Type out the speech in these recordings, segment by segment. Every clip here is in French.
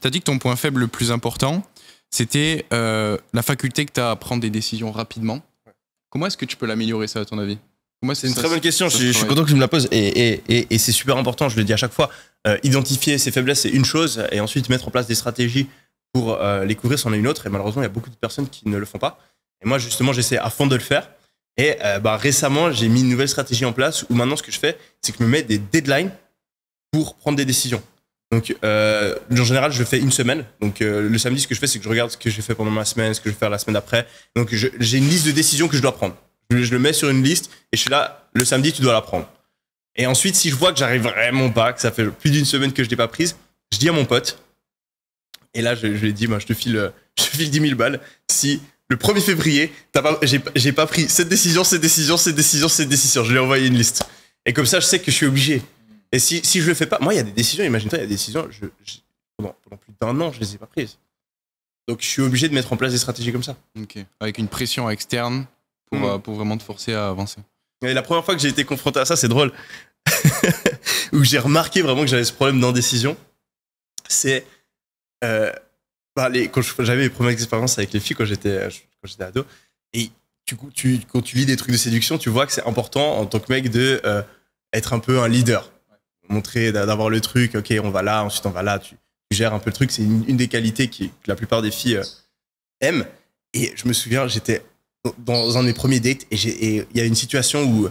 Tu as dit que ton point faible le plus important, c'était la faculté que tu as à prendre des décisions rapidement. Comment est-ce que tu peux l'améliorer, ça, à ton avis? C'est une très bonne question, je suis content que tu me la poses et c'est super important, je le dis à chaque fois. Identifier ses faiblesses, c'est une chose, et ensuite mettre en place des stratégies pour les couvrir, c'en est une autre. Et malheureusement, il y a beaucoup de personnes qui ne le font pas. Et moi, justement, j'essaie à fond de le faire. Et récemment, j'ai mis une nouvelle stratégie en place où maintenant, ce que je fais, c'est que je me mets des deadlines pour prendre des décisions. Donc, en général, je fais une semaine. Donc, le samedi, ce que je fais, c'est que je regarde ce que j'ai fait pendant ma semaine, ce que je vais faire la semaine d'après. Donc, j'ai une liste de décisions que je dois prendre. Je le mets sur une liste et je suis là, le samedi, tu dois la prendre. Et ensuite, si je vois que j'arrive vraiment pas, que ça fait plus d'une semaine que je l'ai pas prise, je dis à mon pote, et là, je lui ai dit, moi, je te file 10 000 balles. Si le 1er février, j'ai pas pris cette décision, cette décision, cette décision, cette décision, je lui ai envoyé une liste. Et comme ça, je sais que je suis obligé. Et si je le fais pas, moi, il y a des décisions, imagine-toi, il y a des décisions, pendant plus d'1 an, je les ai pas prises. Donc, je suis obligé de mettre en place des stratégies comme ça. Ok. Avec une pression externe pour vraiment te forcer à avancer. Et la première fois que j'ai été confronté à ça, c'est drôle, où j'ai remarqué vraiment que j'avais ce problème d'indécision, c'est quand j'avais mes premières expériences avec les filles quand j'étais ado, et quand tu lis des trucs de séduction, tu vois que c'est important en tant que mec de être un peu un leader, montrer, d'avoir le truc, ok, on va là, ensuite on va là, tu gères un peu le truc, c'est une des qualités que la plupart des filles aiment. Et je me souviens, j'étais dans un des premiers dates et il y a une situation où,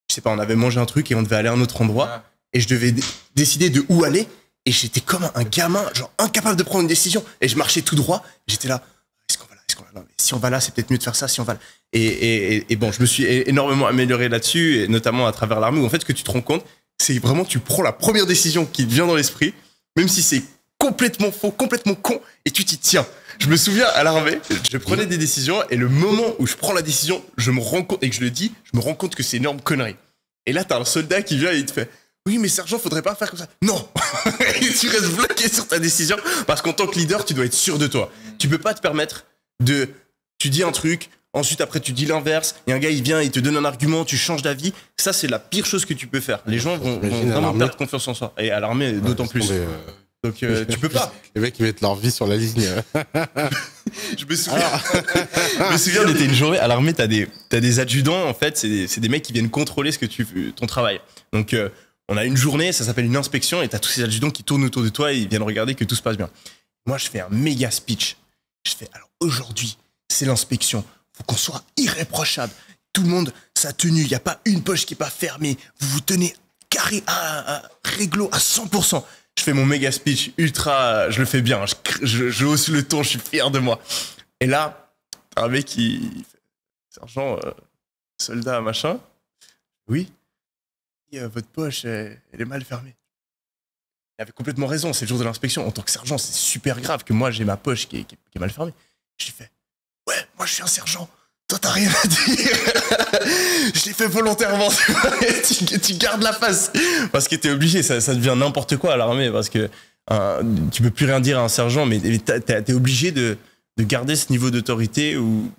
je sais pas, on avait mangé un truc et on devait aller à un autre endroit et je devais décider de où aller et j'étais comme un gamin, genre incapable de prendre une décision et je marchais tout droit, j'étais là, est-ce qu'on va là, non, mais si on va là, c'est peut-être mieux de faire ça, si on va là. Et bon, je me suis énormément amélioré là-dessus, et notamment à travers l'armée, où en fait, ce que tu te rends compte, c'est vraiment, tu prends la première décision qui te vient dans l'esprit, même si c'est complètement faux, complètement con, et tu t'y tiens. Je me souviens à l'armée, je prenais des décisions, et le moment où je prends la décision, je me rends compte, et que je le dis, je me rends compte que c'est une énorme connerie. Et là, t'as un soldat qui vient et il te fait, oui, mais sergent, faudrait pas faire comme ça. Non. Et tu restes bloqué sur ta décision, parce qu'en tant que leader, tu dois être sûr de toi. Tu peux pas te permettre tu dis un truc, ensuite après tu dis l'inverse, et un gars il vient, il te donne un argument, tu changes d'avis. Ça, c'est la pire chose que tu peux faire. Les gens vont vraiment perdre confiance en soi. Et à l'armée, d'autant plus. Donc tu peux pas. Les mecs, ils mettent leur vie sur la ligne. Je me souviens, on était une journée à l'armée, t'as des adjudants, en fait, c'est des mecs qui viennent contrôler ton travail. Donc on a une journée, ça s'appelle une inspection, et t'as tous ces adjudants qui tournent autour de toi et ils viennent regarder que tout se passe bien. Moi, je fais un méga speech. Je fais, alors aujourd'hui, c'est l'inspection. Faut qu'on soit irréprochable. Tout le monde, sa tenue, il n'y a pas une poche qui n'est pas fermée. Vous vous tenez carré à réglo à 100%. Je fais mon méga speech ultra, je le fais bien. Je hausse le ton, je suis fier de moi. Et là, un mec qui fait, sergent, soldat, machin. Oui. Et, votre poche, elle est mal fermée. Il avait complètement raison, c'est le jour de l'inspection. En tant que sergent, c'est super grave que moi, j'ai ma poche qui est mal fermée. Je lui fais, ouais, moi je suis un sergent. Toi, t'as rien à dire. Je l'ai fait volontairement. Tu gardes la face. Parce que t'es obligé, ça devient n'importe quoi à l'armée. Parce que tu peux plus rien dire à un sergent, mais t'es obligé de garder ce niveau d'autorité où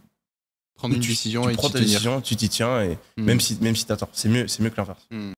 prendre une décision et tu prends ta décision, tu t'y tiens, et même si t'as tort. C'est mieux que l'inverse.